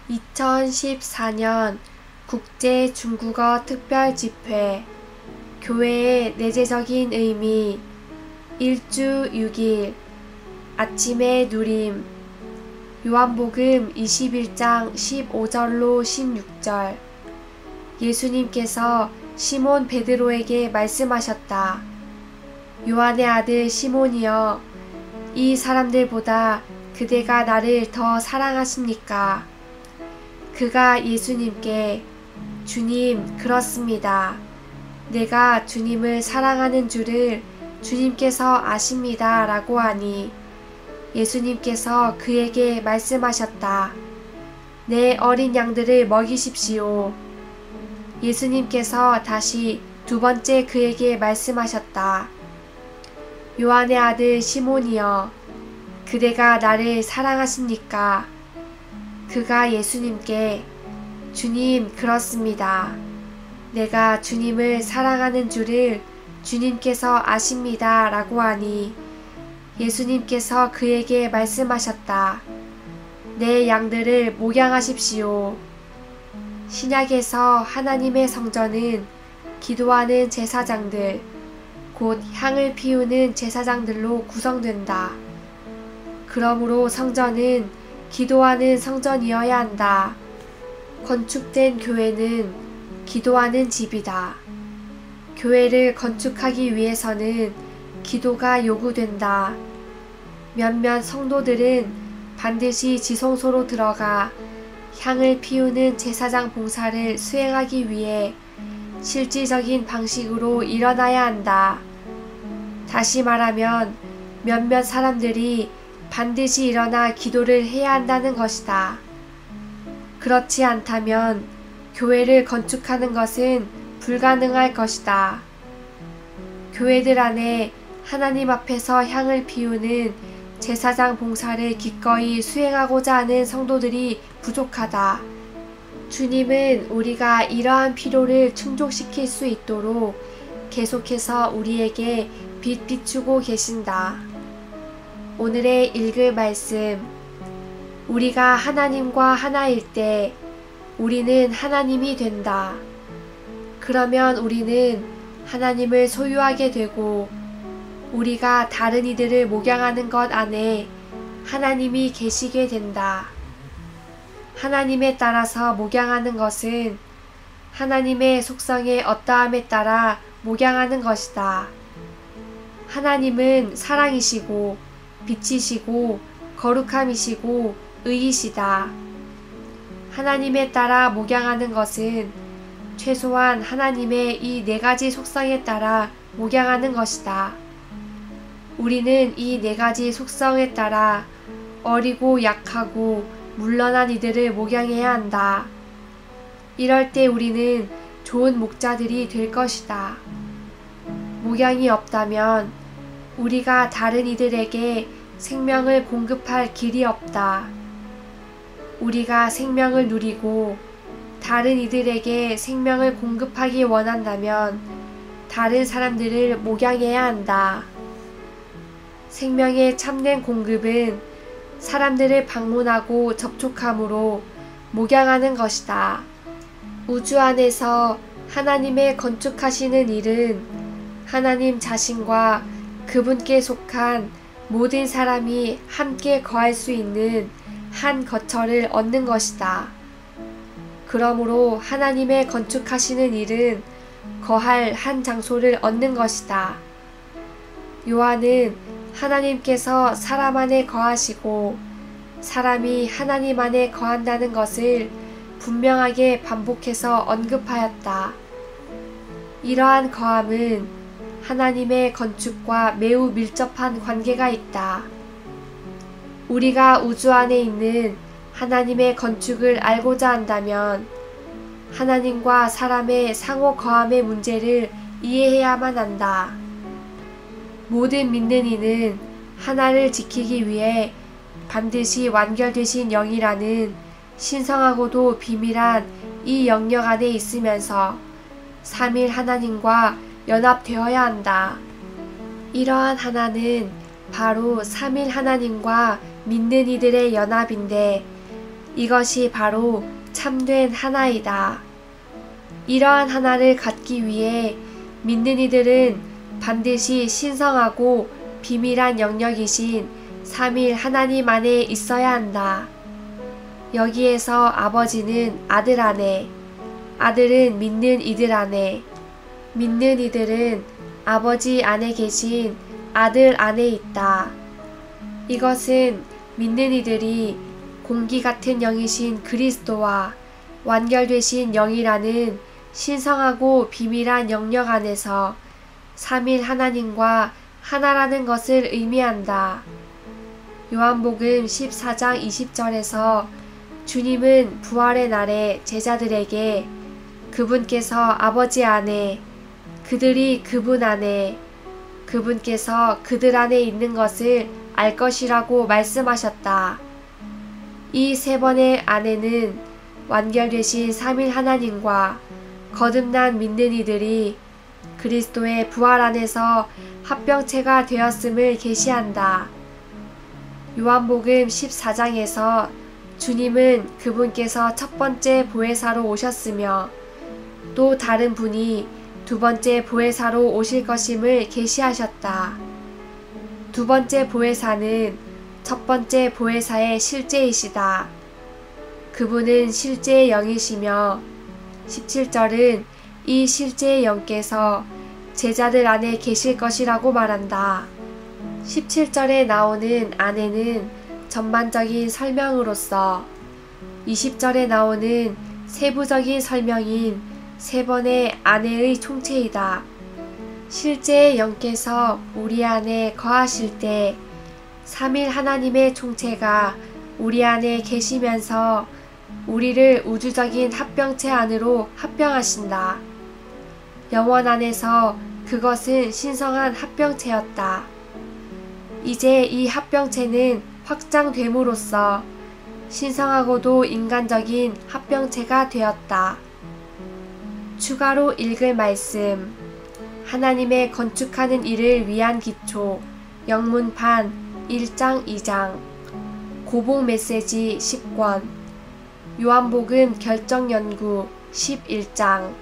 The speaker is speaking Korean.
2014년 국제 중국어 특별집회 교회의 내재적인 의미 1주 6일 아침의 누림 요한복음 21장 15절로 16절 예수님께서 시몬 베드로에게 말씀하셨다. 요한의 아들 시몬이여, 이 사람들보다 그대가 나를 더 사랑하십니까? 그가 예수님께 주님, 그렇습니다. 내가 주님을 사랑하는 줄을 주님께서 아십니다. 라고 하니 예수님께서 그에게 말씀하셨다. 내 어린 양들을 먹이십시오. 예수님께서 다시 두 번째 그에게 말씀하셨다. 요한의 아들 시몬이여, 그대가 나를 사랑하십니까? 그가 예수님께 주님, 그렇습니다. 내가 주님을 사랑하는 줄을 주님께서 아십니다. 라고 하니 예수님께서 그에게 말씀하셨다. 내 양들을 목양하십시오. 신약에서 하나님의 성전은 기도하는 제사장들, 곧 향을 피우는 제사장들로 구성된다. 그러므로 성전은 기도하는 성전이어야 한다. 건축된 교회는 기도하는 집이다. 교회를 건축하기 위해서는 기도가 요구된다. 몇몇 성도들은 반드시 지성소로 들어가 향을 피우는 제사장 봉사를 수행하기 위해 실질적인 방식으로 일어나야 한다. 다시 말하면 몇몇 사람들이 반드시 일어나 기도를 해야 한다는 것이다. 그렇지 않다면 교회를 건축하는 것은 불가능할 것이다. 교회들 안에 하나님 앞에서 향을 피우는 제사장 봉사를 기꺼이 수행하고자 하는 성도들이 부족하다. 주님은 우리가 이러한 필요를 충족시킬 수 있도록 계속해서 우리에게 빛 비추고 계신다. 오늘의 읽을 말씀. 우리가 하나님과 하나일 때 우리는 하나님이 된다. 그러면 우리는 하나님을 소유하게 되고 우리가 다른 이들을 목양하는 것 안에 하나님이 계시게 된다. 하나님에 따라서 목양하는 것은 하나님의 속성의 어떠함에 따라 목양하는 것이다. 하나님은 사랑이시고 빛이시고 거룩함이시고 의이시다. 하나님에 따라 목양하는 것은 최소한 하나님의 이 네 가지 속성에 따라 목양하는 것이다. 우리는 이 네 가지 속성에 따라 어리고 약하고 물러난 이들을 목양해야 한다. 이럴 때 우리는 좋은 목자들이 될 것이다. 목양이 없다면 우리가 다른 이들에게 생명을 공급할 길이 없다. 우리가 생명을 누리고 다른 이들에게 생명을 공급하기 원한다면 다른 사람들을 목양해야 한다. 생명의 참된 공급은 사람들을 방문하고 접촉함으로 목양하는 것이다. 우주 안에서 하나님의 건축하시는 일은 하나님 자신과 그분께 속한 모든 사람이 함께 거할 수 있는 한 거처를 얻는 것이다. 그러므로 하나님의 건축하시는 일은 거할 한 장소를 얻는 것이다. 요한은 하나님께서 사람 안에 거하시고 사람이 하나님 안에 거한다는 것을 분명하게 반복해서 언급하였다. 이러한 거함은 하나님의 건축과 매우 밀접한 관계가 있다. 우리가 우주 안에 있는 하나님의 건축을 알고자 한다면 하나님과 사람의 상호 거함의 문제를 이해해야만 한다. 모든 믿는 이는 하나를 지키기 위해 반드시 완결되신 영이라는 신성하고도 비밀한 이 영역 안에 있으면서 삼일 하나님과 연합되어야 한다. 이러한 하나는 바로 삼일 하나님과 믿는 이들의 연합인데 이것이 바로 참된 하나이다. 이러한 하나를 갖기 위해 믿는 이들은 반드시 신성하고 비밀한 영역이신 삼일 하나님 안에 있어야 한다. 여기에서 아버지는 아들 안에, 아들은 믿는 이들 안에, 믿는 이들은 아버지 안에 계신 아들 안에 있다. 이것은 믿는 이들이 공기 같은 영이신 그리스도와 완결되신 영이라는 신성하고 비밀한 영역 안에서 삼일 하나님과 하나라는 것을 의미한다. 요한복음 14장 20절에서 주님은 부활의 날에 제자들에게 그분께서 아버지 안에, 그들이 그분 안에, 그분께서 그들 안에 있는 것을 알 것이라고 말씀하셨다. 이 세 번의 안에는 완결되신 삼일 하나님과 거듭난 믿는 이들이 그리스도의 부활 안에서 합병체가 되었음을 계시한다. 요한복음 14장에서 주님은 그분께서 첫 번째 보혜사로 오셨으며 또 다른 분이 두 번째 보혜사로 오실 것임을 계시하셨다. 두 번째 보혜사는 첫 번째 보혜사의 실제이시다. 그분은 실제의 영이시며 17절은 이 실제의 영께서 제자들 안에 계실 것이라고 말한다. 17절에 나오는 안에는 전반적인 설명으로서 20절에 나오는 세부적인 설명인 세 번의 안에의 총체이다. 실제의 영께서 우리 안에 거하실 때 삼일 하나님의 총체가 우리 안에 계시면서 우리를 우주적인 합병체 안으로 합병하신다. 영원 안에서 그것은 신성한 합병체였다. 이제 이 합병체는 확장됨으로써 신성하고도 인간적인 합병체가 되었다. 추가로 읽을 말씀, 하나님의 건축하는 일을 위한 기초, 영문판 1장 2장, 고복 메시지 10권, 요한복음 결정연구 11장.